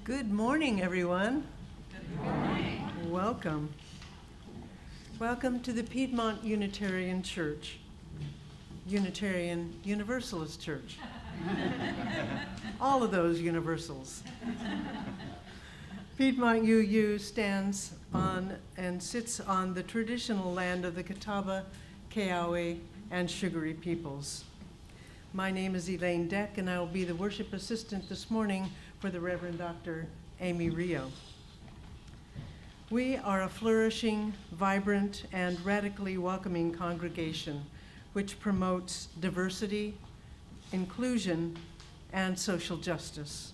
Good morning, everyone. Good morning. Welcome. Welcome to the Piedmont Unitarian Church, Unitarian Universalist Church. All of those universals. Piedmont UU stands on and sits on the traditional land of the Catawba, Keawe, and Shugari peoples. My name is Elaine Deck, and I will be the worship assistant this morning for the Reverend Dr. Amy Rio. We are a flourishing, vibrant, and radically welcoming congregation which promotes diversity, inclusion, and social justice.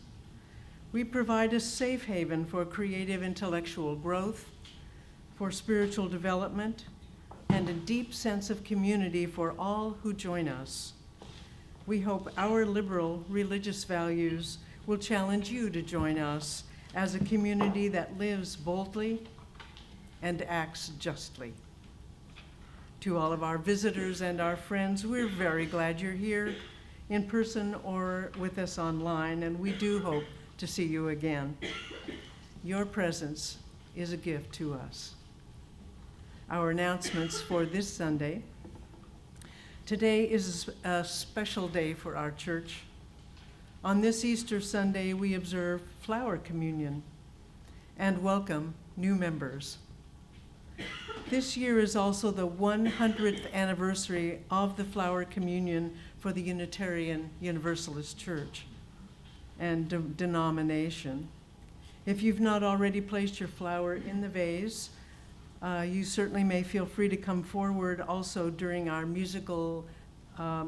We provide a safe haven for creative intellectual growth, for spiritual development, and a deep sense of community for all who join us. We hope our liberal religious values will challenge you to join us as a community that lives boldly and acts justly. To all of our visitors and our friends, we're very glad you're here in person or with us online, and we do hope to see you again. Your presence is a gift to us. Our announcements for this Sunday. Today is a special day for our church. On this Easter Sunday, we observe Flower Communion and welcome new members. This year is also the 100th anniversary of the Flower Communion for the Unitarian Universalist Church and denomination. If you've not already placed your flower in the vase, you certainly may feel free to come forward also during our musical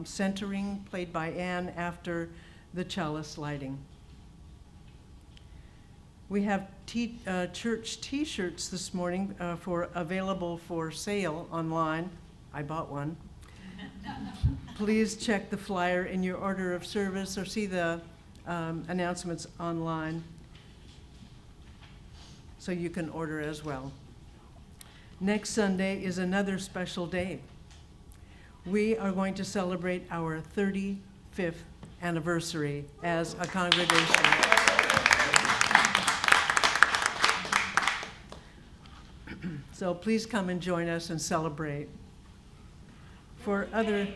centering played by Anne after the chalice lighting. We have church t-shirts this morning available for sale online. I bought one. Please check the flyer in your order of service or see the announcements online so you can order as well. Next Sunday is another special day. We are going to celebrate our 35th anniversary as a congregation. So please come and join us and celebrate. For other...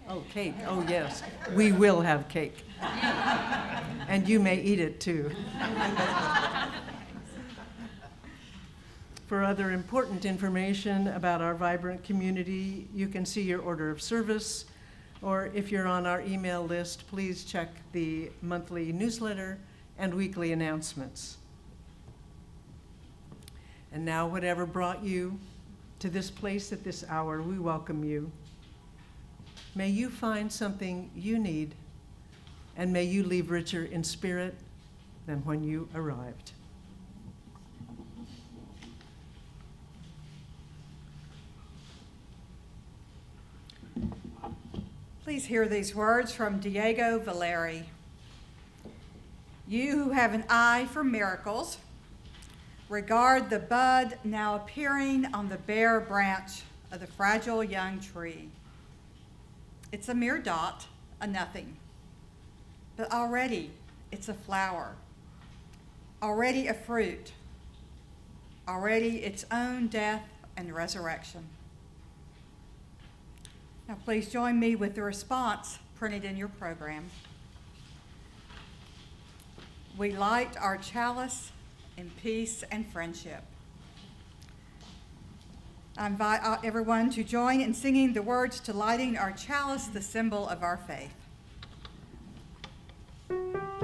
Oh, cake. Oh, yes. We will have cake. And you may eat it too. For other important information about our vibrant community, you can see your order of service, or if you're on our email list, please check the monthly newsletter and weekly announcements. And now, whatever brought you to this place at this hour, we welcome you. May you find something you need, and may you leave richer in spirit than when you arrived. Please hear these words from Diego Valeri. You who have an eye for miracles, regard the bud now appearing on the bare branch of the fragile young tree. It's a mere dot, a nothing, but already it's a flower, already a fruit, already its own death and resurrection. Now please join me with the response printed in your program. We light our chalice in peace and friendship. I invite everyone to join in singing the words to lighting our chalice, the symbol of our faith. Glory.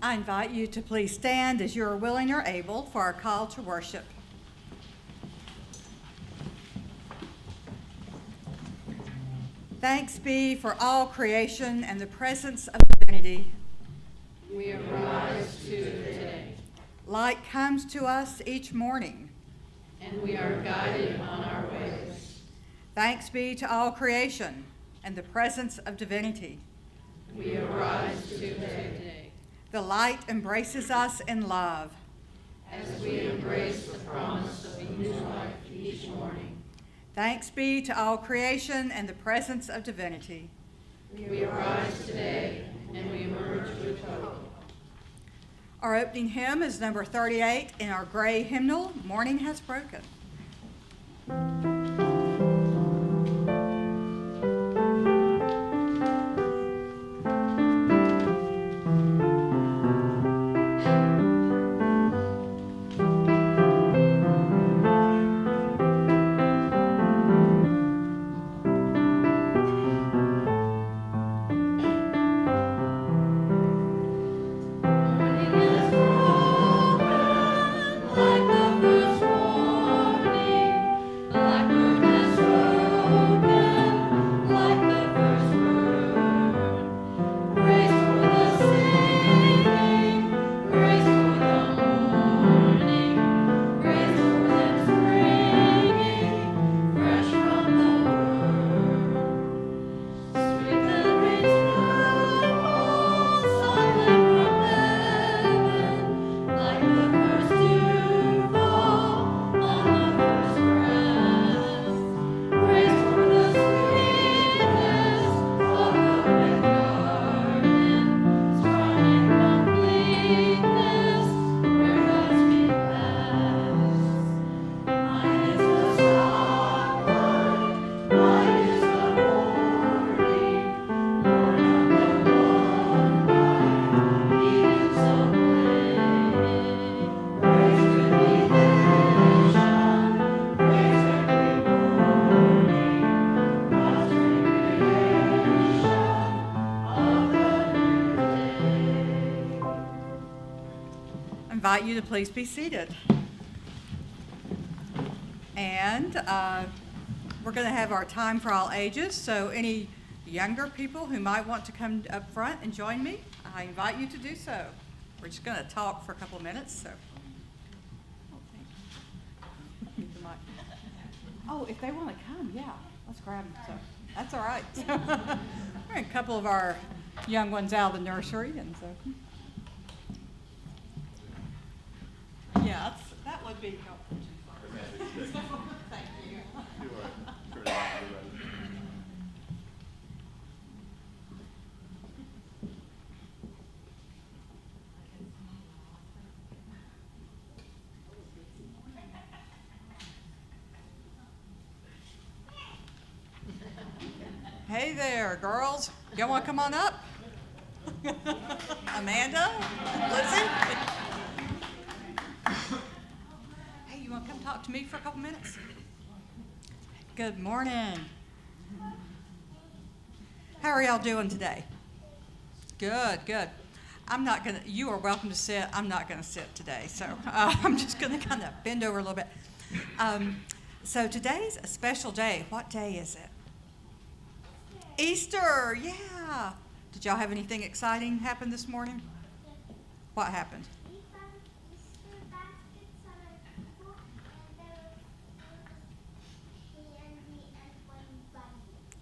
I invite you to please stand as you are willing or able for our call to worship. Thanks be for all creation and the presence of divinity. We arise to today, Light comes to us each morning. and we are guided on our ways. Thanks be to all creation and the presence of divinity. We arise to today, The light embraces us in love. as we embrace the promise of a new life each morning. Thanks be to all creation and the presence of divinity. We arise today, and we emerge with hope. Our opening hymn is number 38 in our gray hymnal, Morning Has Broken. Invite you to please be seated. And we're going to have our time for all ages, so any younger people who might want to come up front and join me, I invite you to do so. We're just going to talk for a couple of minutes, so. Oh, if they want to come, yeah, let's grab them. So that's all right. We're a couple of our young ones out of the nursery, and so. Yeah, that would be helpful. Thank you. Hey there, girls. Y'all want to come on up? Amanda? Lizzie? Hey, you want to come talk to me for a couple minutes? Good morning. How are y'all doing today? Good, good. You are welcome to sit. I'm not going to sit today, so I'm just going to kind of bend over a little bit. So today's a special day. What day is it? Easter, yeah. Did y'all have anything exciting happen this morning? What happened?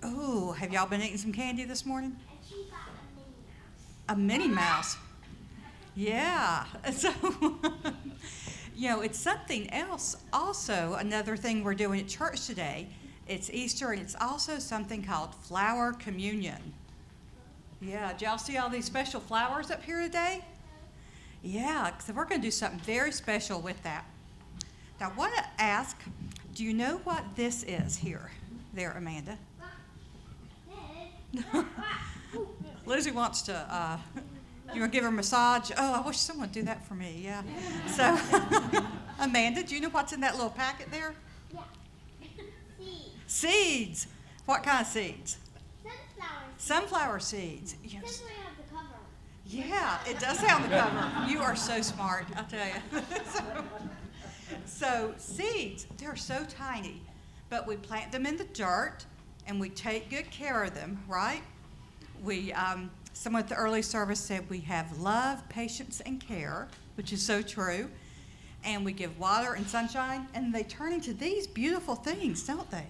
Oh, have y'all been eating some candy this morning? A Minnie Mouse. Yeah. So, it's something else also, another thing we're doing at church today. It's Easter, and it's also something called Flower Communion. Yeah, did y'all see all these special flowers up here today? Yeah, so we're going to do something very special with that. Now, I want to ask, do you know what this is here? There, Amanda. Lizzie wants to, you want to give her a massage? Oh, I wish someone would do that for me, yeah. So, Amanda, do you know what's in that little packet there? Yeah. Seeds. What kind of seeds? Sunflower. Sunflower seeds. This Yes. way I have the cover. Yeah, it does say on the cover. You are so smart, I tell you. So seeds, they're so tiny, but we plant them in the dirt and we take good care of them, right? Someone at the early service said we have love, patience, and care, which is so true. And we give water and sunshine, and they turn into these beautiful things, don't they?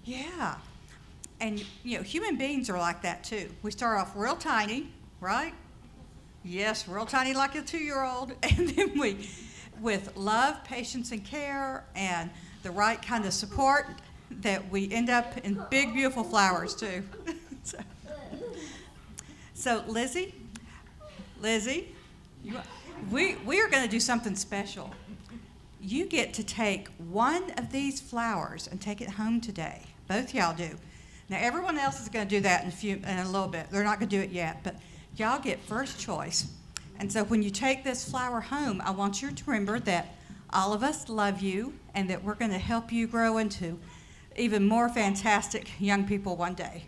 Yeah. And, human beings are like that too. We start off real tiny, right? Yes, real tiny like a 2-year-old. And then with love, patience, and care, and the right kind of support, that we end up in big, beautiful flowers too. So Lizzie, we are going to do something special. You get to take one of these flowers and take it home today. Both y'all do. Now everyone else is going to do that in a little bit. They're not going to do it yet, but y'all get first choice. And so when you take this flower home, I want you to remember that all of us love you and that we're going to help you grow into even more fantastic young people one day.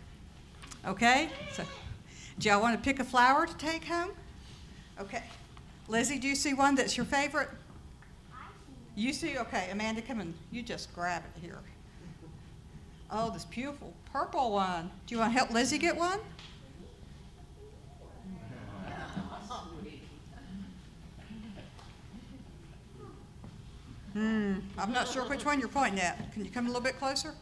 Okay? So, do y'all want to pick a flower to take home? Okay. Lizzie, do you see one that's your favorite? You see? Okay, Amanda, come and you just grab it here. Oh, this beautiful purple one. Do you want to help Lizzie get one? I'm not sure which one you're pointing at. Can you come a little bit closer?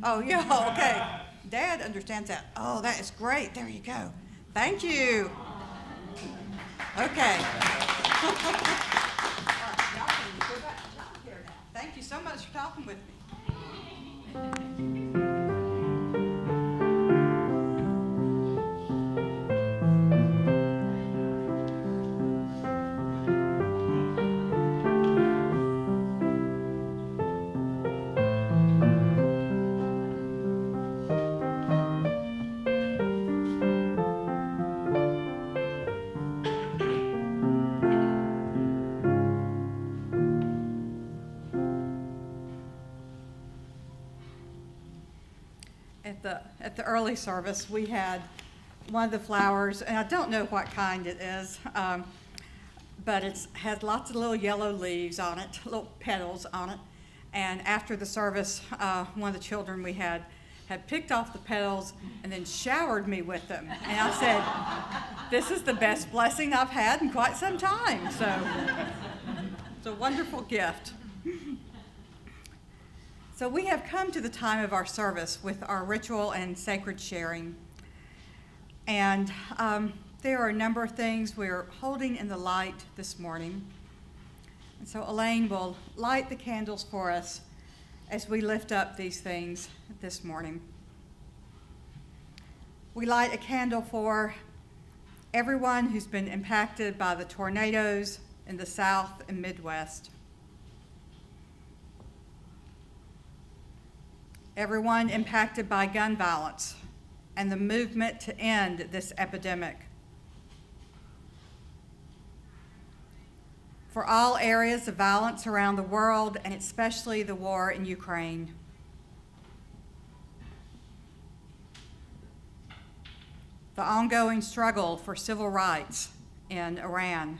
Oh, yeah, okay. Dad understands that. Oh, that is great. There you go. Thank you. Okay. All right, y'all can go back to childcare now. Thank you so much for talking with me. At the early service, we had one of the flowers, and I don't know what kind it is, but it has lots of little yellow leaves on it, little petals on it. And after the service, one of the children we had picked off the petals and then showered me with them. And I said, this is the best blessing I've had in quite some time. So it's a wonderful gift. So we have come to the time of our service with our ritual and sacred sharing. And there are a number of things we're holding in the light this morning. And so Elaine will light the candles for us as we lift up these things this morning. We light a candle for everyone who's been impacted by the tornadoes in the South and Midwest. Everyone impacted by gun violence and the movement to end this epidemic. For all areas of violence around the world, and especially the war in Ukraine. The ongoing struggle for civil rights in Iran.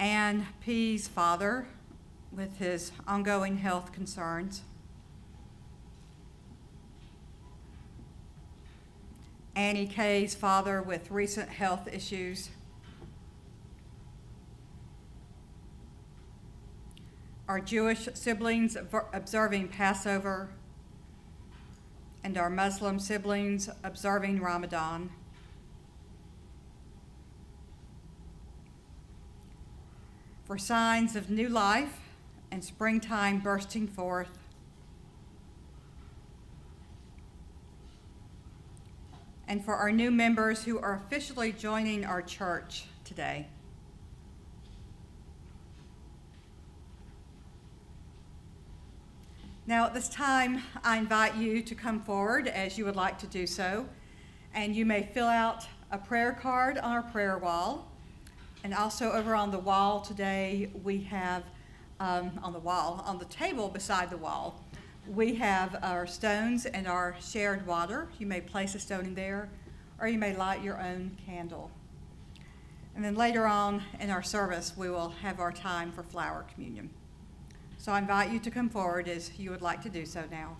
Ann P's father with his ongoing health concerns. Annie K's father with recent health issues. Our Jewish siblings observing Passover, and our Muslim siblings observing Ramadan. For signs of new life and springtime bursting forth. And for our new members who are officially joining our church today. Now at this time, I invite you to come forward as you would like to do so, and you may fill out a prayer card on our prayer wall. And also over on the wall today, we have, on the table beside the wall, We have our stones and our shared water. You may place a stone in there, or you may light your own candle. And then later on in our service, we will have our time for flower communion. So I invite you to come forward as you would like to do so now.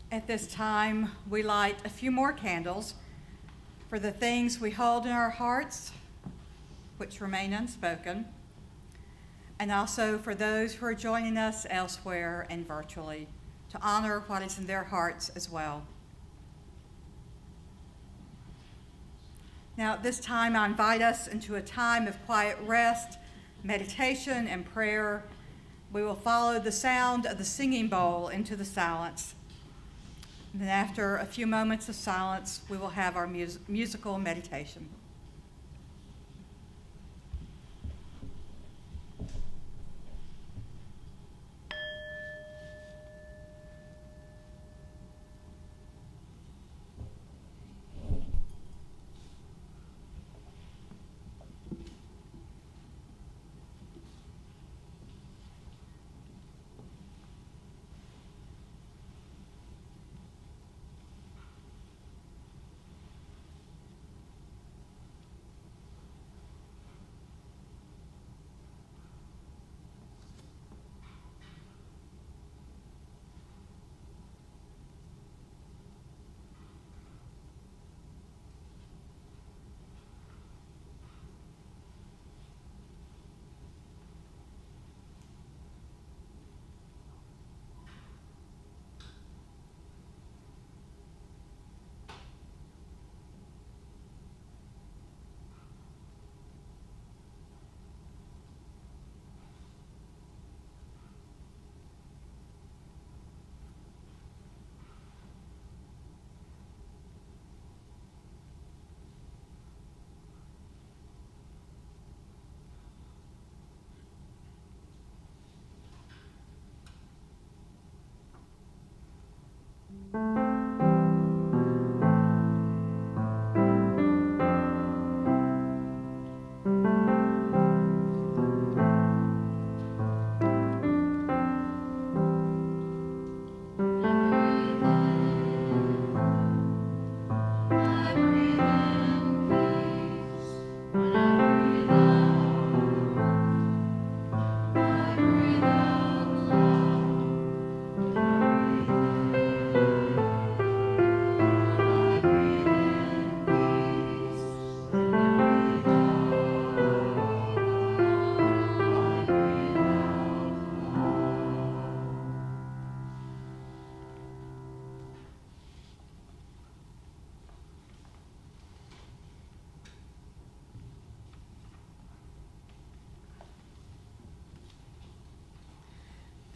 At this time, we light a few more candles for the things we hold in our hearts, which remain unspoken, and also for those who are joining us elsewhere and virtually to honor what is in their hearts as well. Now, at this time, I invite us into a time of quiet rest, meditation, and prayer. We will follow the sound of the singing bowl into the silence. And then after a few moments of silence, we will have our musical meditation.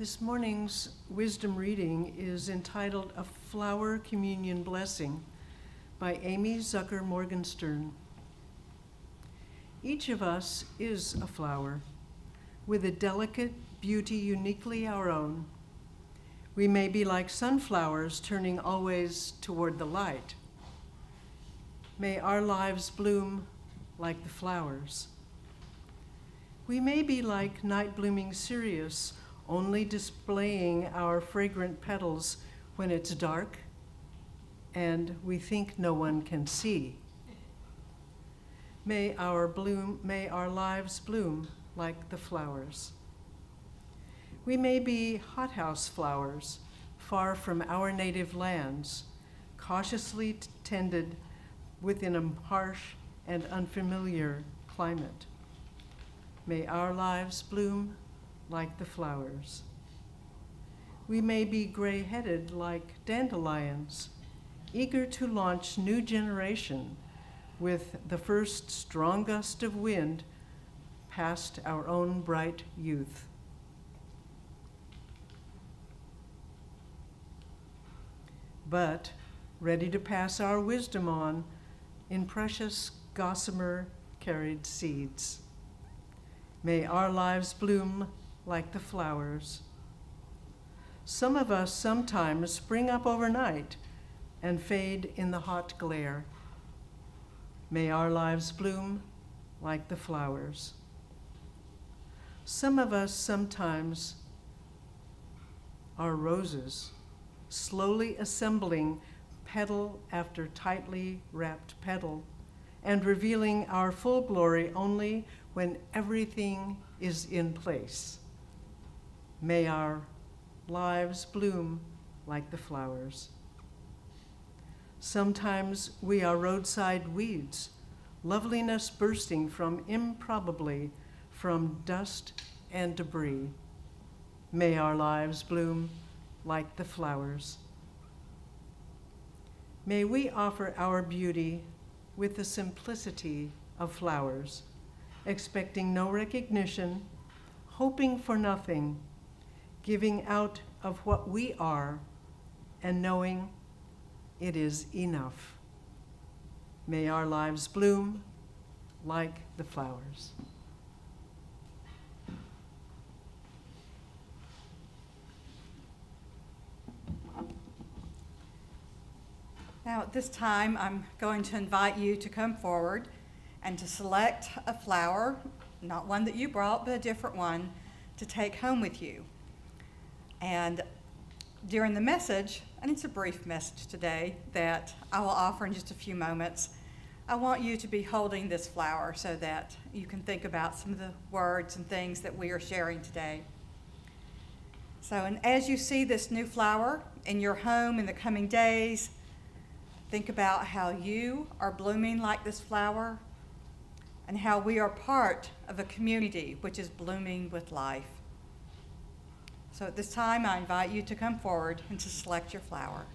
This morning's wisdom reading is entitled A Flower Communion Blessing by Amy Zucker Morgenstern. Each of us is a flower with a delicate beauty uniquely our own. We may be like sunflowers turning always toward the light. May our lives bloom like the flowers. We may be like night-blooming cereus, only displaying our fragrant petals when it's dark and we think no one can see. May our lives bloom like the flowers. We may be hothouse flowers, far from our native lands, cautiously tended within a harsh and unfamiliar climate. May our lives bloom like the flowers. We may be gray-headed like dandelions, eager to launch new generation with the first strong gust of wind past our own bright youth. But ready to pass our wisdom on in precious gossamer carried seeds. May our lives bloom like the flowers. Some of us sometimes spring up overnight and fade in the hot glare. May our lives bloom like the flowers. Some of us sometimes are roses, slowly assembling petal after tightly wrapped petal, and revealing our full glory only when everything is in place. May our lives bloom like the flowers. Sometimes we are roadside weeds, loveliness bursting from improbably from dust and debris. May our lives bloom like the flowers. May we offer our beauty with the simplicity of flowers, expecting no recognition, hoping for nothing, giving out of what we are, and knowing it is enough. May our lives bloom like the flowers. Now, at this time, I'm going to invite you to come forward and to select a flower, not one that you brought, but a different one, to take home with you. And during the message, and it's a brief message today that I will offer in just a few moments, I want you to be holding this flower so that you can think about some of the words and things that we are sharing today. So, and as you see this new flower in your home in the coming days, think about how you are blooming like this flower and how we are part of a community which is blooming with life. So at this time, I invite you to come forward and to select your flower.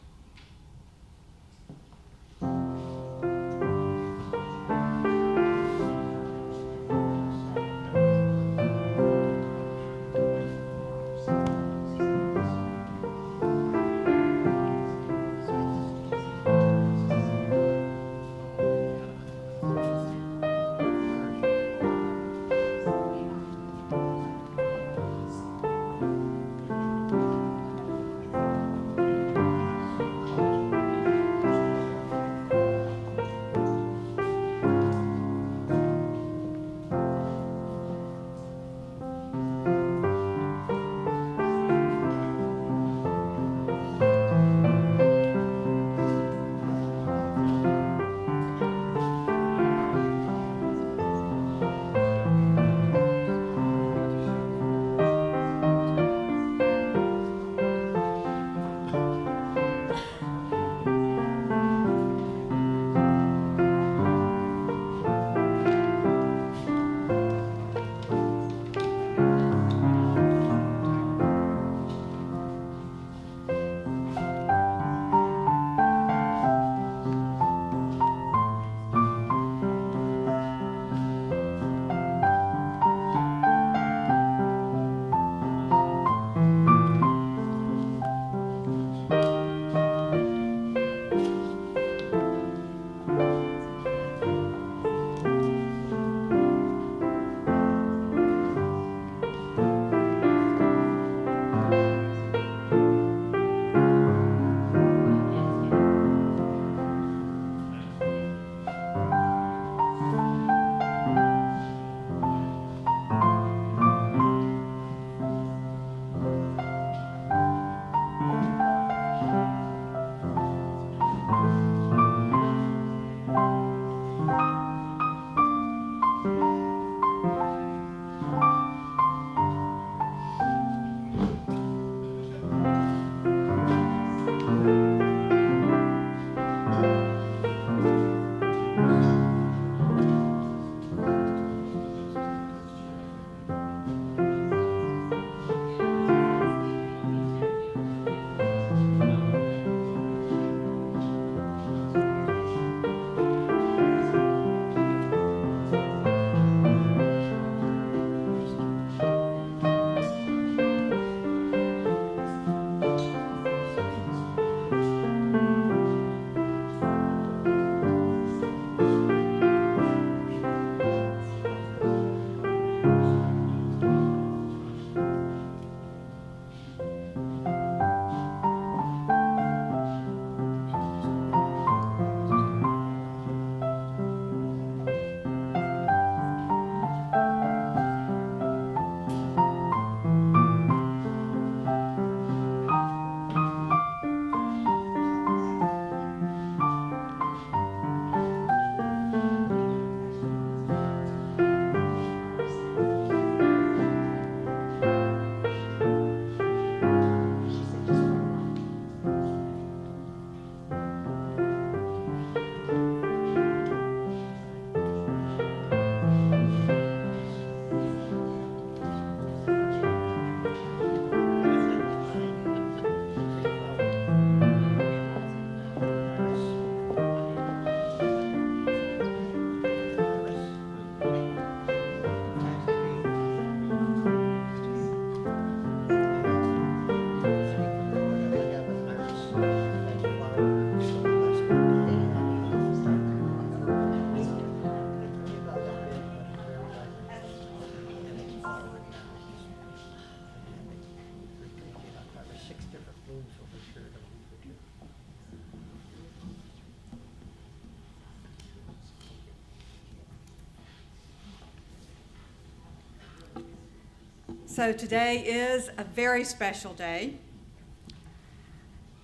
So today is a very special day.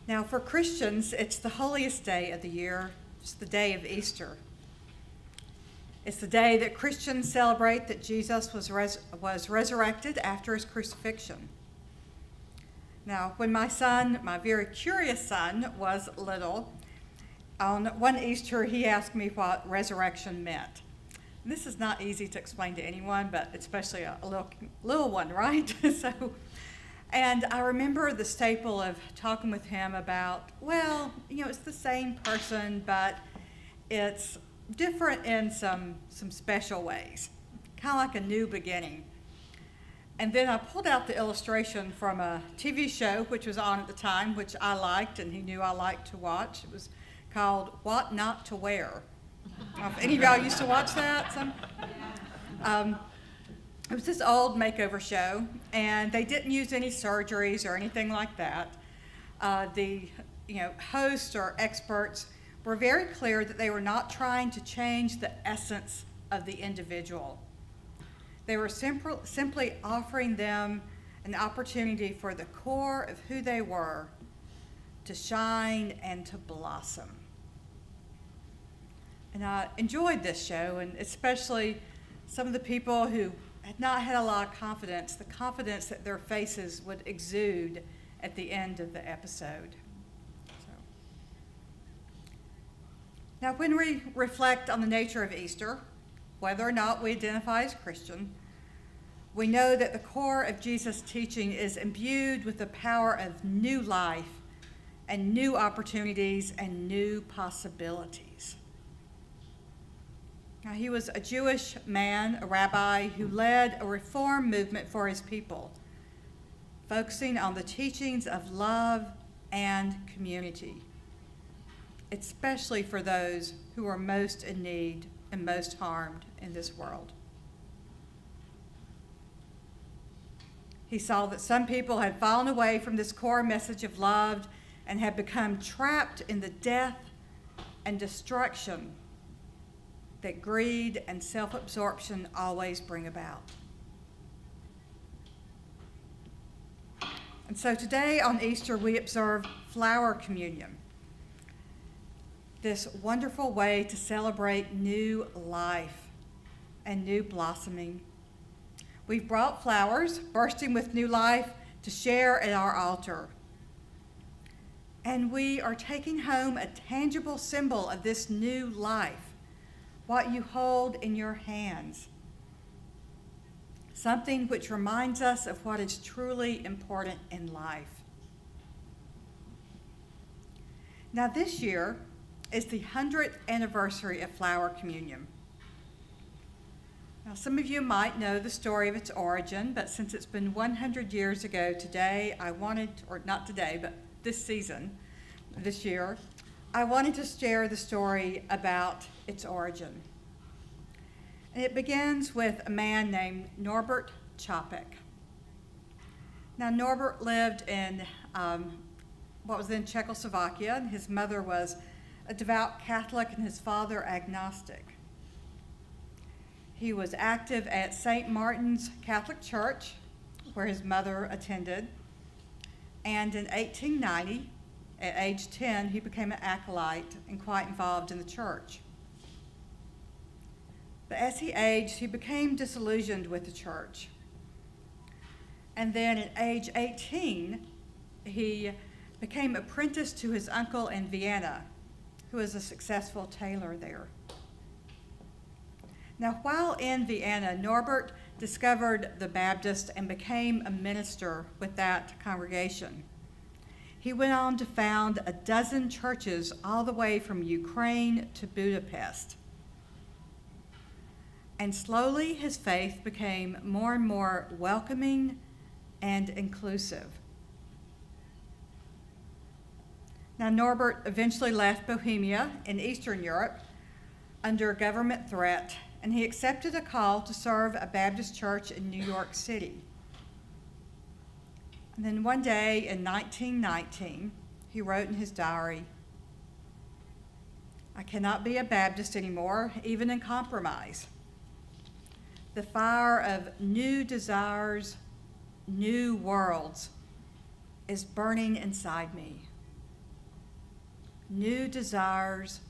Now, for Christians, it's the holiest day of the year. It's the day of Easter. It's the day that Christians celebrate that Jesus was resurrected after his crucifixion. Now, when my son, my very curious son, was little, on one Easter he asked me what resurrection meant. And this is not easy to explain to anyone, but especially a little one, right? And I remember the staple of talking with him about, well, it's the same person, but it's different in some special ways, kind of like a new beginning. And then I pulled out the illustration from a TV show which was on at the time, which I liked and he knew I liked to watch. It was called What Not to Wear. If any of y'all used to watch that? It was this old makeover show, and they didn't use any surgeries or anything like that. The hosts or experts were very clear that they were not trying to change the essence of the individual. They were simply offering them an opportunity for the core of who they were to shine and to blossom. And I enjoyed this show, and especially some of the people who had not had a lot of confidence, the confidence that their faces would exude at the end of the episode. Now, when we reflect on the nature of Easter, whether or not we identify as Christian, we know that the core of Jesus' teaching is imbued with the power of new life and new opportunities and new possibilities. Now, he was a Jewish man, a rabbi, who led a reform movement for his people, focusing on the teachings of love and community, especially for those who are most in need and most harmed in this world. He saw that some people had fallen away from this core message of love and had become trapped in the death and destruction that greed and self-absorption always bring about. And so today on Easter, we observe flower communion, this wonderful way to celebrate new life and new blossoming. We've brought flowers bursting with new life to share at our altar. And we are taking home a tangible symbol of this new life, what you hold in your hands, something which reminds us of what is truly important in life. Now, this year is the 100th anniversary of flower communion. Now, some of you might know the story of its origin, but since it's been 100 years ago today, not today, but this year, I wanted to share the story about its origin. And it begins with a man named Norbert Čapek. Now, Norbert lived in what was then Czechoslovakia, and his mother was a devout Catholic and his father agnostic. He was active at St. Martin's Catholic Church, where his mother attended. And in 1890, at age 10, he became an acolyte and quite involved in the church. But as he aged, he became disillusioned with the church. And then at age 18, he became apprenticed to his uncle in Vienna, who was a successful tailor there. Now, while in Vienna, Norbert discovered the Baptist and became a minister with that congregation. He went on to found a dozen churches all the way from Ukraine to Budapest. And slowly his faith became more and more welcoming and inclusive. Now, Norbert eventually left Bohemia in Eastern Europe under government threat, and he accepted a call to serve a Baptist church in New York City. And then one day in 1919, he wrote in his diary, "I cannot be a Baptist anymore, even in compromise. The fire of new desires new worlds is burning inside me. New desires,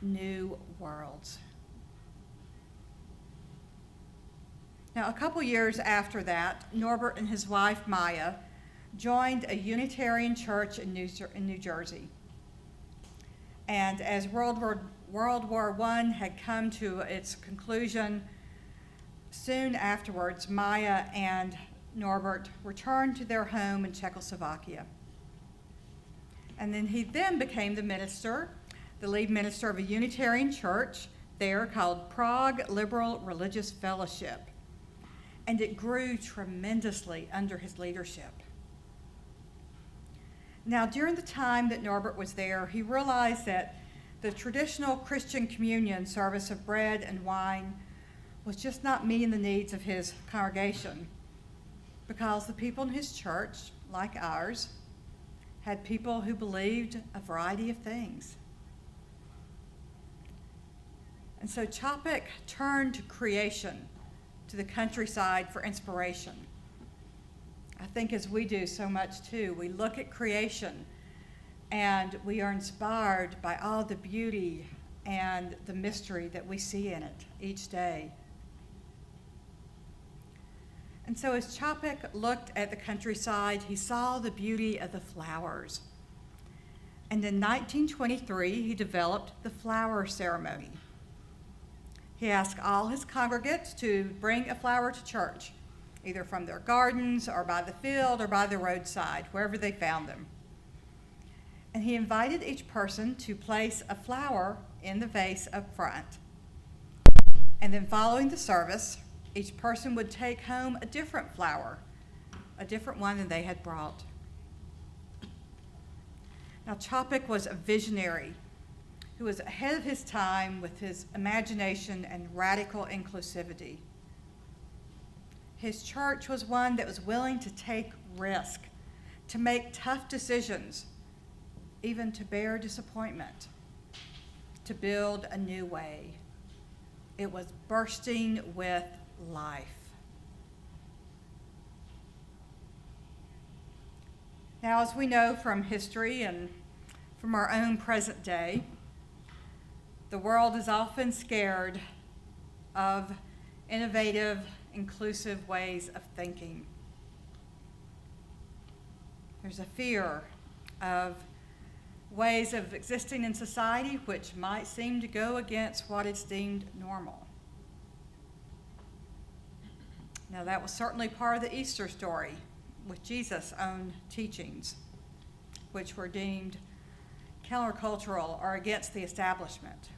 new worlds. Now, a couple years after that, Norbert and his wife, Maya, joined a Unitarian church in New Jersey. And as World War I had come to its conclusion, soon afterwards, Maya and Norbert returned to their home in Czechoslovakia. And then he became the lead minister of a Unitarian church there called Prague Liberal Religious Fellowship. And it grew tremendously under his leadership. Now, during the time that Norbert was there, he realized that the traditional Christian communion service of bread and wine was just not meeting the needs of his congregation, because the people in his church, like ours, had people who believed a variety of things. And so Chopik turned to creation, to the countryside for inspiration. I think as we do so much too, we look at creation and we are inspired by all the beauty and the mystery that we see in it each day. And so as Chopik looked at the countryside, he saw the beauty of the flowers. And in 1923, he developed the flower ceremony. He asked all his congregants to bring a flower to church, either from their gardens or by the field or by the roadside, wherever they found them. And he invited each person to place a flower in the vase up front. And then following the service, each person would take home a different flower, a different one than they had brought. Now, Chopik was a visionary who was ahead of his time with his imagination and radical inclusivity. His church was one that was willing to take risk, to make tough decisions, even to bear disappointment, to build a new way. It was bursting with life. Now, as we know from history and from our own present day, the world is often scared of innovative, inclusive ways of thinking. There's a fear of ways of existing in society which might seem to go against what is deemed normal. Now, that was certainly part of the Easter story with Jesus' own teachings, which were deemed countercultural or against the establishment.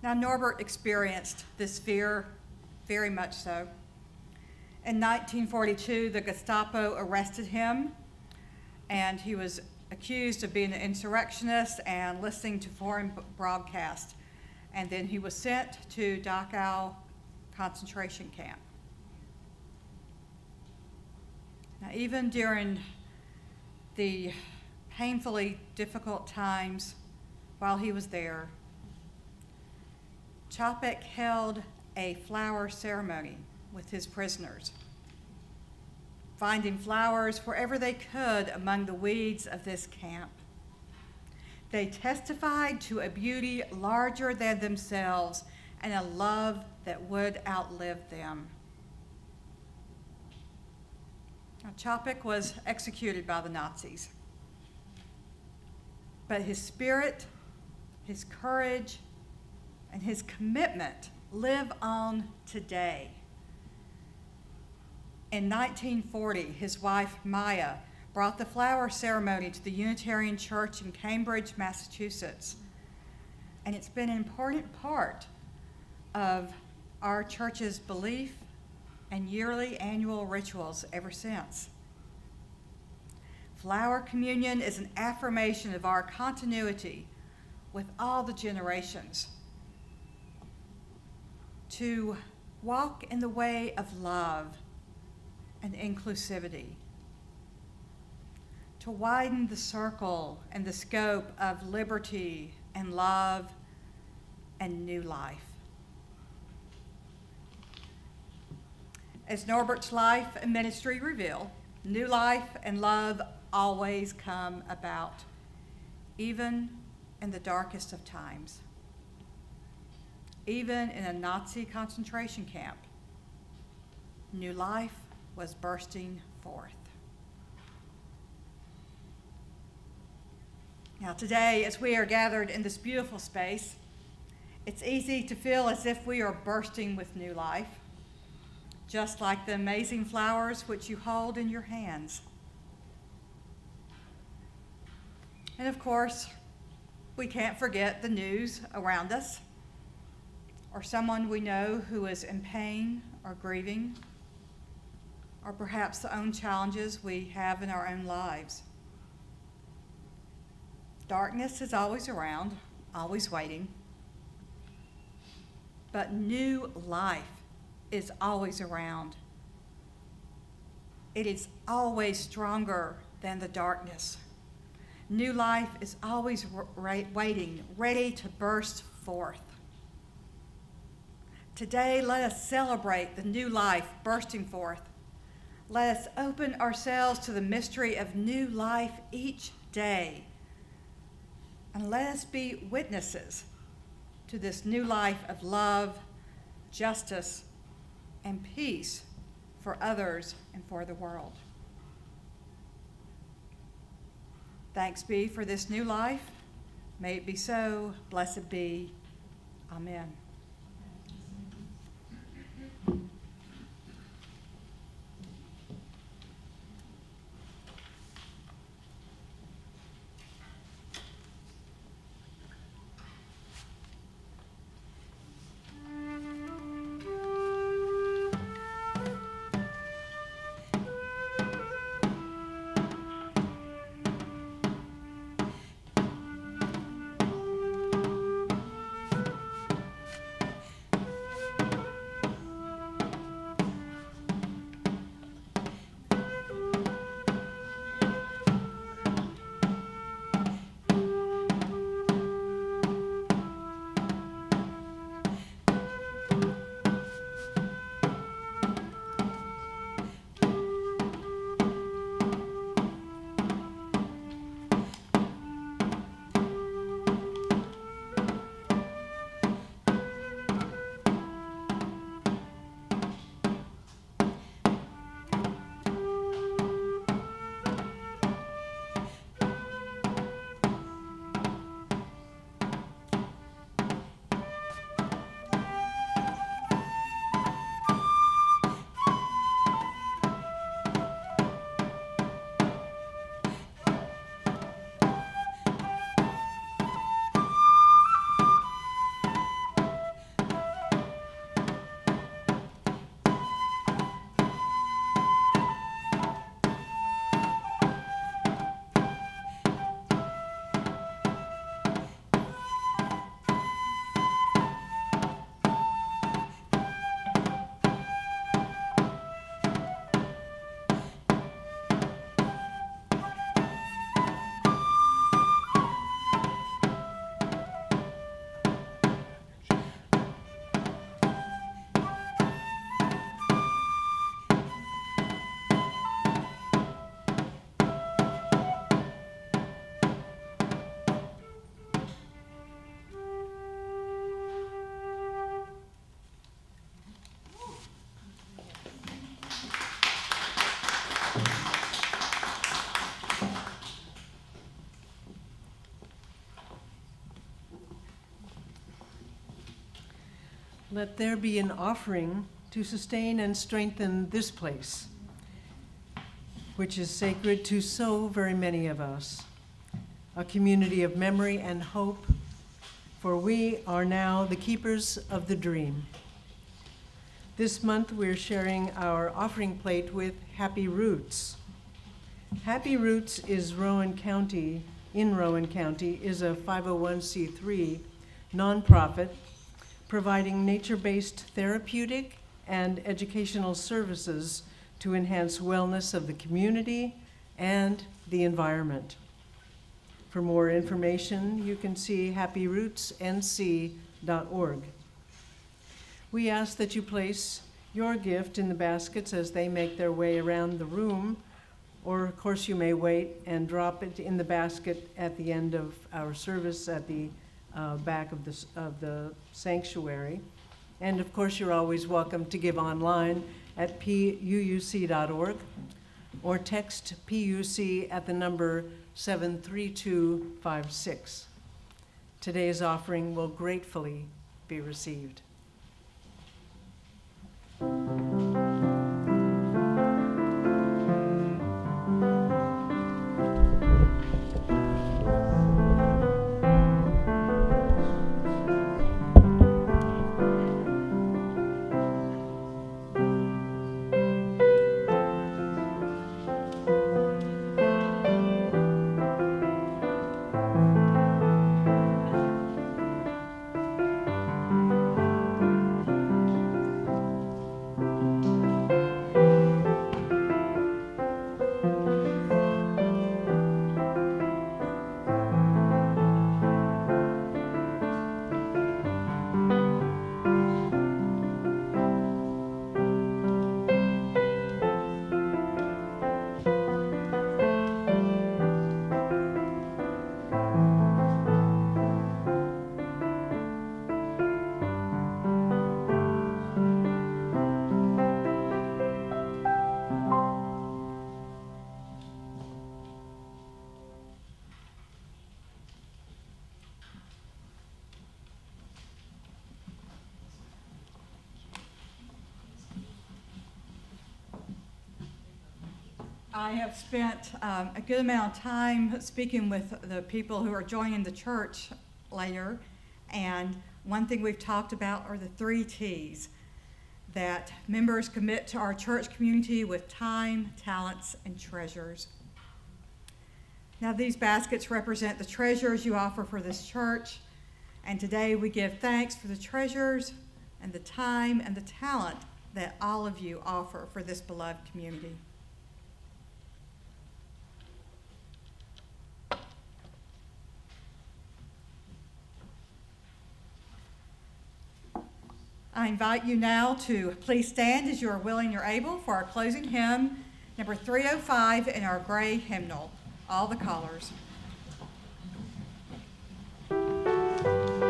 Now, Norbert experienced this fear very much so. In 1942, the Gestapo arrested him, and he was accused of being an insurrectionist and listening to foreign broadcasts. And then he was sent to Dachau concentration camp. Now, even during the painfully difficult times while he was there, Chopik held a flower ceremony with his prisoners, finding flowers wherever they could among the weeds of this camp. They testified to a beauty larger than themselves and a love that would outlive them. Now, Chopik was executed by the Nazis, but his spirit, his courage, and his commitment live on today. In 1940, his wife, Maya, brought the flower ceremony to the Unitarian Church in Cambridge, Massachusetts. And it's been an important part of our church's belief and yearly annual rituals ever since. Flower communion is an affirmation of our continuity with all the generations, to walk in the way of love and inclusivity, to widen the circle and the scope of liberty and love and new life. As Norbert's life and ministry reveal, new life and love always come about, even in the darkest of times. Even in a Nazi concentration camp, new life was bursting forth. Now today, as we are gathered in this beautiful space, it's easy to feel as if we are bursting with new life, just like the amazing flowers which you hold in your hands. And of course, we can't forget the news around us, or someone we know who is in pain or grieving, or perhaps the own challenges we have in our own lives. Darkness is always around, always waiting, but new life is always around. It is always stronger than the darkness. New life is always waiting, ready to burst forth. Today, let us celebrate the new life bursting forth. Let us open ourselves to the mystery of new life each day. And let us be witnesses to this new life of love, justice, and peace for others and for the world. Thanks be for this new life. May it be so. Blessed be. Amen. Let there be an offering to sustain and strengthen this place, which is sacred to so very many of us, a community of memory and hope, for we are now the keepers of the dream. This month, we're sharing our offering plate with Happy Roots. Happy Roots is Rowan County, is a 501c3 nonprofit providing nature-based therapeutic and educational services to enhance wellness of the community and the environment. For more information, you can see happyrootsnc.org. We ask that you place your gift in the baskets as they make their way around the room. Or, of course, you may wait and drop it in the basket at the end of our service at the back of the sanctuary. And, of course, you're always welcome to give online at puuc.org or text PUC at the number 73256. Today's offering will gratefully be received. I have spent a good amount of time speaking with the people who are joining the church later, and one thing we've talked about are the 3 T's, that members commit to our church community with time, talents, and treasures. Now, these baskets represent the treasures you offer for this church, and today we give thanks for the treasures and the time and the talent that all of you offer for this beloved community. I invite you now to please stand as you are willing or able for our closing hymn, number 305 in our gray hymnal, All the Callers. Thank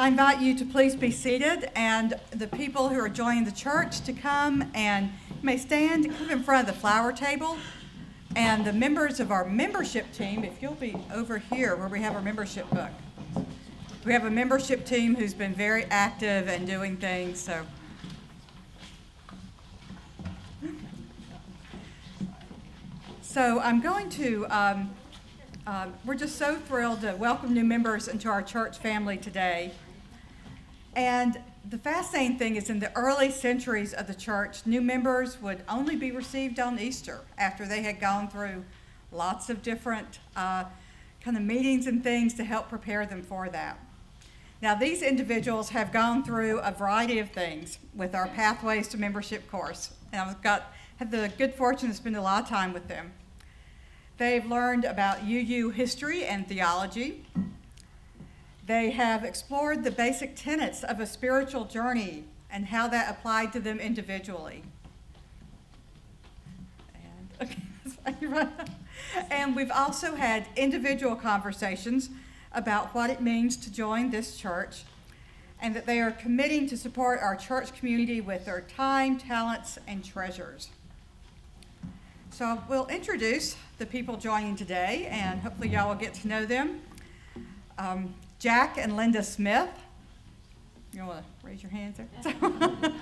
I invite you to please be seated, and the people who are joining the church to come, and you may stand in front of the flower table. And the members of our membership team, if you'll be over here where we have our membership book. We have a membership team who's been very active and doing things, so. So I'm going to, we're just so thrilled to welcome new members into our church family today. And the fascinating thing is in the early centuries of the church, new members would only be received on Easter after they had gone through lots of different kind of meetings and things to help prepare them for that. Now, these individuals have gone through a variety of things with our Pathways to Membership course, and I've had the good fortune to spend a lot of time with them. They've learned about UU history and theology. They have explored the basic tenets of a spiritual journey and how that applied to them individually. And we've also had individual conversations about what it means to join this church, and that they are committing to support our church community with their time, talents, and treasures. So we'll introduce the people joining today, and hopefully y'all will get to know them. Jack and Linda Smith. You want to raise your hands there?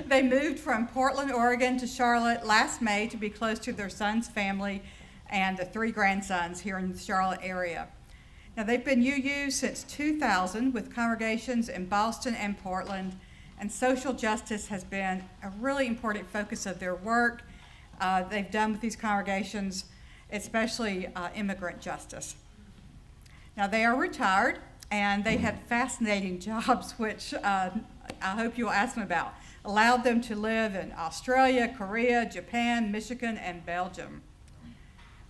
They moved from Portland, Oregon to Charlotte last May to be close to their son's family and the 3 grandsons here in the Charlotte area. Now, they've been UU since 2000 with congregations in Boston and Portland, and social justice has been a really important focus of their work. They've done with these congregations, especially immigrant justice. Now, they are retired, and they had fascinating jobs, which I hope you'll ask them about. Allowed them to live in Australia, Korea, Japan, Michigan, and Belgium.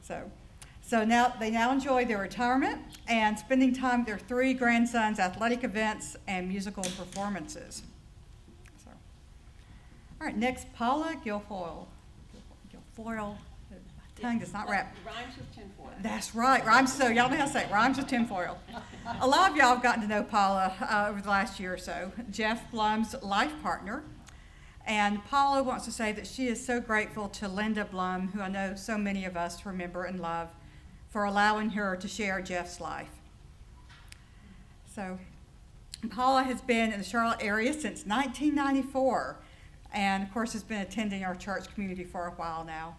So now they enjoy their retirement and spending time with their 3 grandsons' athletic events and musical performances. So, all right, next, Paula Guilfoyle. Guilfoyle. Tongue does not wrap. Rhymes with tinfoil. That's right. Rhymes. So y'all know how to say it. Rhymes with tinfoil. A lot of y'all have gotten to know Paula over the last year or so. Jeff Blum's life partner. And Paula wants to say that she is so grateful to Linda Blum, who I know so many of us remember and love, for allowing her to share Jeff's life. So Paula has been in the Charlotte area since 1994, and of course has been attending our church community for a while now.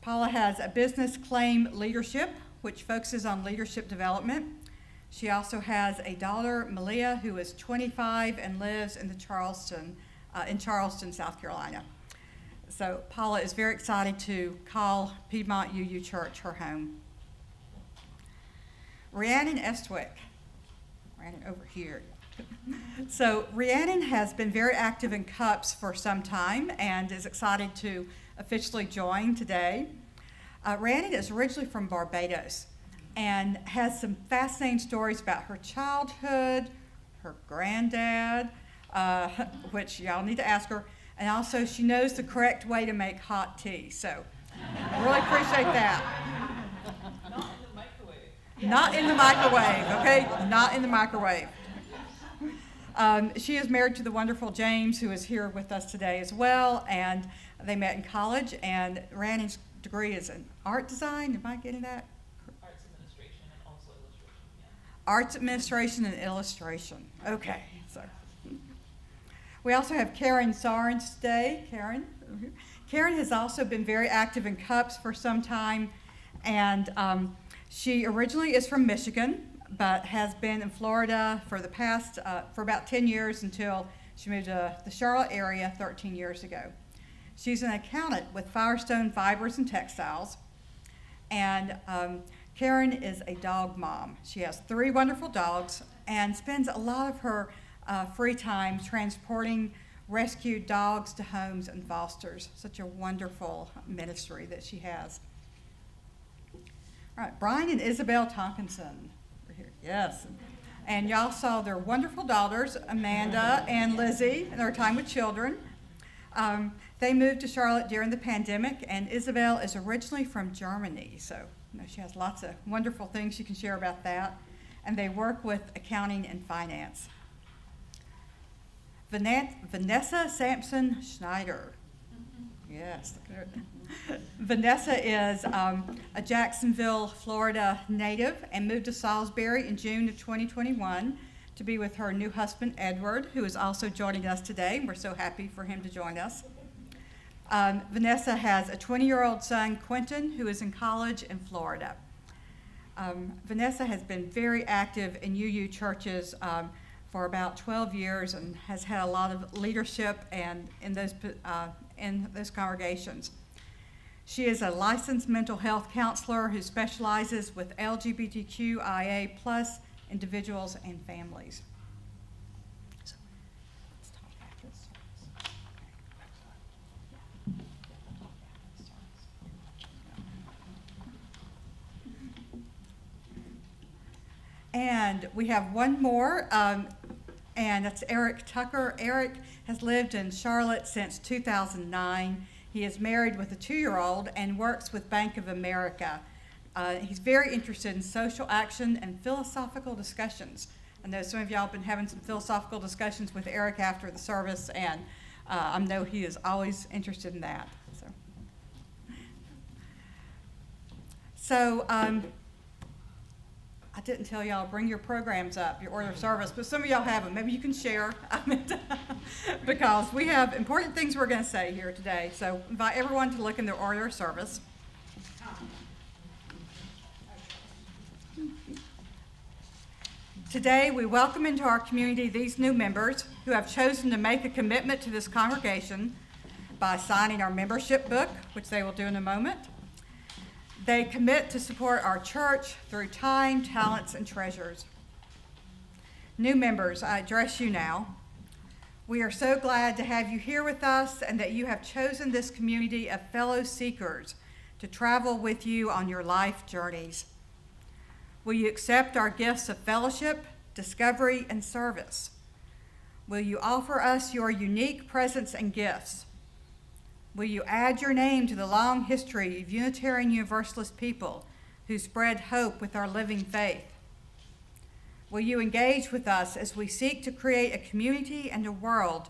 Paula has a business Claim Leadership, which focuses on leadership development. She also has a daughter, Malia, who is 25 and lives in Charleston, South Carolina. So Paula is very excited to call Piedmont UU Church her home. Rhiannon Estwick. Rhiannon over here. So Rhiannon has been very active in CUPS for some time and is excited to officially join today. Rhiannon is originally from Barbados and has some fascinating stories about her childhood, her granddad, which y'all need to ask her, and also she knows the correct way to make hot tea. So I really appreciate that. Not in the microwave, okay? Not in the microwave. She is married to the wonderful James, who is here with us today as well, and they met in college, and Rhiannon's degree is in art design. Am I getting that? Arts administration and also illustration, yeah. Arts administration and illustration. Okay, so. We also have Karen Sarnes today. Karen has also been very active in CUPS for some time, and she originally is from Michigan, but has been in Florida for the past, for about 10 years until she moved to the Charlotte area 13 years ago. She's an accountant with Firestone Fibers and Textiles, and Karen is a dog mom. She has 3 wonderful dogs and spends a lot of her free time transporting rescued dogs to homes and fosters. Such a wonderful ministry that she has. All right, Brian and Isabel Tonkinson. We're here. Yes. And y'all saw their wonderful daughters, Amanda and Lizzie, in their time with children. They moved to Charlotte during the pandemic, and Isabel is originally from Germany, so she has lots of wonderful things she can share about that. And they work with accounting and finance. Vanessa Sampson Schneider. Yes. Look at her. Vanessa is a Jacksonville, Florida native and moved to Salisbury in June of 2021 to be with her new husband, Edward, who is also joining us today. We're so happy for him to join us. Vanessa has a 20-year-old son, Quentin, who is in college in Florida. Vanessa has been very active in UU churches for about 12 years and has had a lot of leadership and in those congregations. She is a licensed mental health counselor who specializes with LGBTQIA+ individuals and families. So, let's talk after this service. And we have one more, and that's Eric Tucker. Eric has lived in Charlotte since 2009. He is married with a 2-year-old and works with Bank of America. He's very interested in social action and philosophical discussions. I know some of y'all have been having some philosophical discussions with Eric after the service, and I know he is always interested in that. So I didn't tell y'all, bring your programs up, your order of service, but some of y'all have them. Maybe you can share, because we have important things we're going to say here today. So invite everyone to look in their order of service. Today, we welcome into our community these new members who have chosen to make a commitment to this congregation by signing our membership book, which they will do in a moment. They commit to support our church through time, talents, and treasures. New members, I address you now. We are so glad to have you here with us and that you have chosen this community of fellow seekers to travel with you on your life journeys. Will you accept our gifts of fellowship, discovery, and service? Will you offer us your unique presence and gifts? Will you add your name to the long history of Unitarian Universalist people who spread hope with our living faith? Will you engage with us as we seek to create a community and a world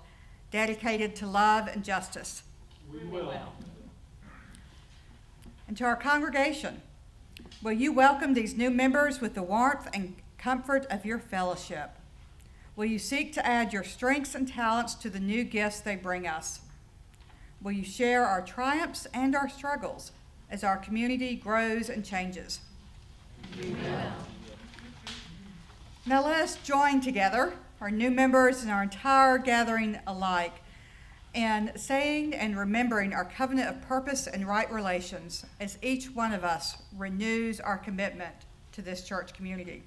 dedicated to love and justice? We will. And to our congregation, will you welcome these new members with the warmth and comfort of your fellowship? Will you seek to add your strengths and talents to the new gifts they bring us? Will you share our triumphs and our struggles as our community grows and changes? We will. Now let us join together, our new members and our entire gathering alike, in saying and remembering our covenant of purpose and right relations as each one of us renews our commitment to this church community.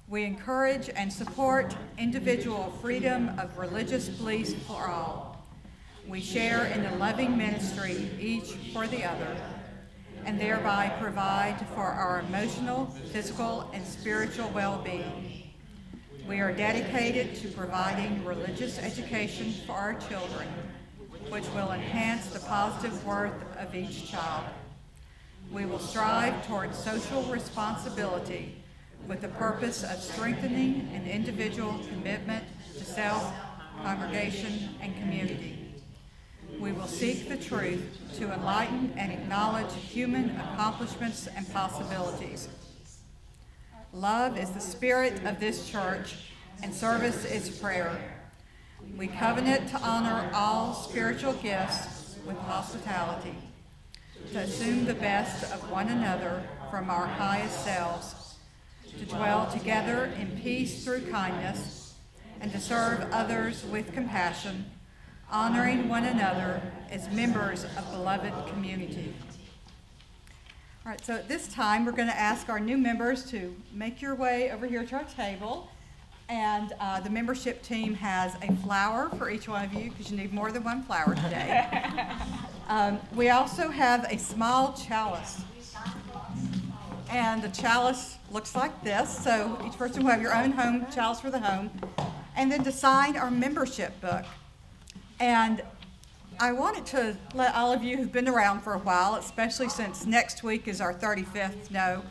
We encourage and support individual freedom of religious beliefs for all. We share in the loving ministry each for the other, and thereby provide for our emotional, physical, and spiritual well-being. We are dedicated to providing religious education for our children, which will enhance the positive worth of each child. We will strive towards social responsibility with the purpose of strengthening an individual commitment to self, congregation, and community. We will seek the truth to enlighten and acknowledge human accomplishments and possibilities. Love is the spirit of this church, and service is prayer. We covenant to honor all spiritual gifts with hospitality, to assume the best of one another from our highest selves, to dwell together in peace through kindness, and to serve others with compassion, honoring one another as members of beloved community. All right, so at this time, we're going to ask our new members to make your way over here to our table. And the membership team has a flower for each one of you, because you need more than one flower today. We also have a small chalice. And the chalice looks like this. So each person will have your own home chalice for the home. And then to sign our membership book. And I wanted to let all of you who've been around for a while, especially since next week is our 35th, know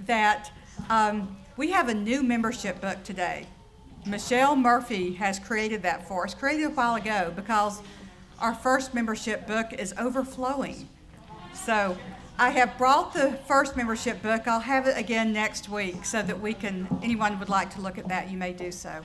that we have a new membership book today. Michelle Murphy has created that for us, created a while ago because our first membership book is overflowing. So I have brought the first membership book. I'll have it again next week so that we can, anyone would like to look at that, you may do so.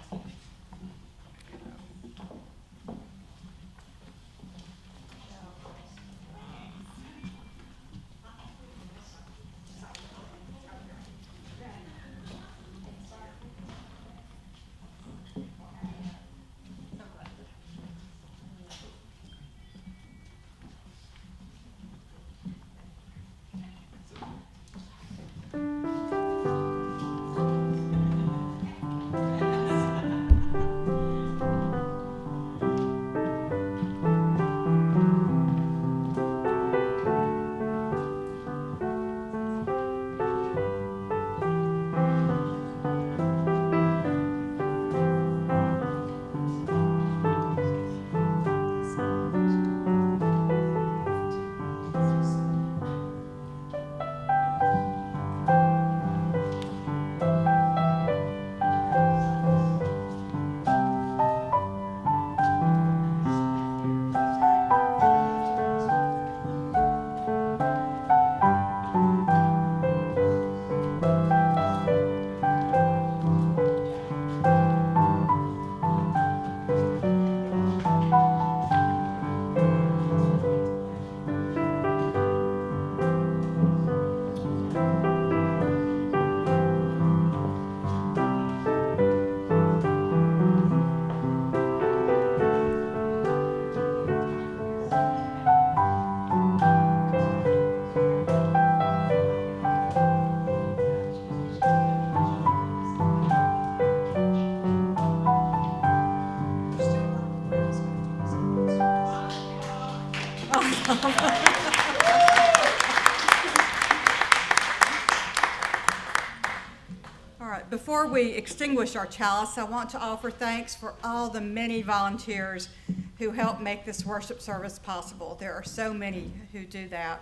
All right, before we extinguish our chalice, I want to offer thanks for all the many volunteers who help make this worship service possible. There are so many who do that.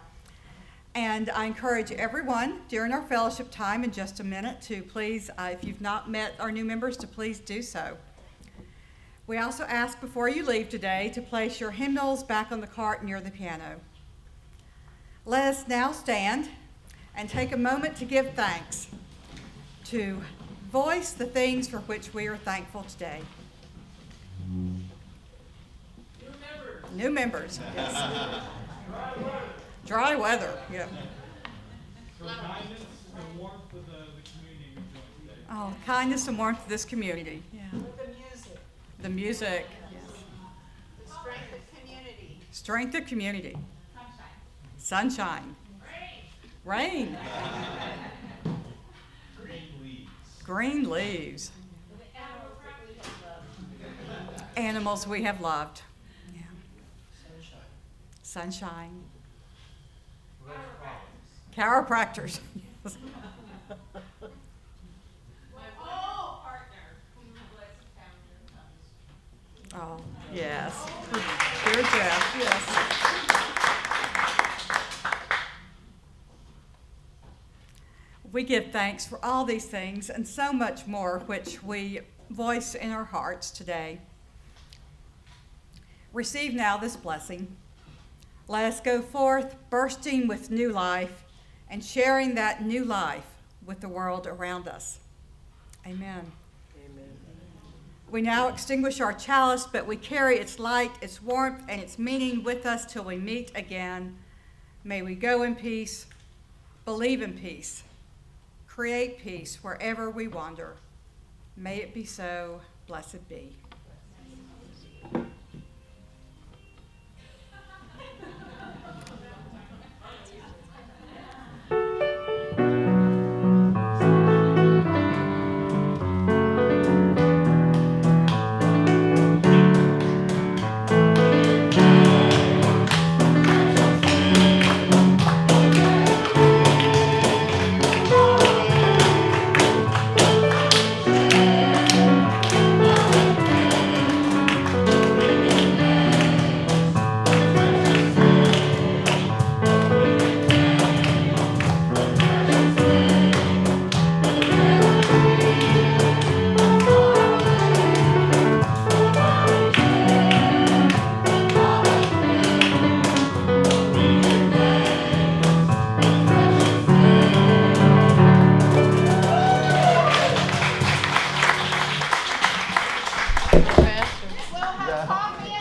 And I encourage everyone during our fellowship time in just a minute to please, if you've not met our new members, to please do so. We also ask before you leave today to place your hymnals back on the cart near the piano. Let us now stand and take a moment to give thanks, to voice the things for which we are thankful today. New members. Yes. Dry weather, yeah. For kindness and warmth of the community we join today. Oh, kindness and warmth of this community. Yeah. The music. Yes. The strength of community. Strength of community. Sunshine. Rain. Green leaves. Animals we have loved. Yeah. Sunshine. Chiropractors. Yes. Oh, yes. Dear Jeff, yes. We give thanks for all these things and so much more, which we voice in our hearts today. Receive now this blessing. Let us go forth bursting with new life and sharing that new life with the world around us. Amen. We now extinguish our chalice, but we carry its light, its warmth, and its meaning with us till we meet again. May we go in peace, believe in peace, create peace wherever we wander. May it be so. Blessed be. taught me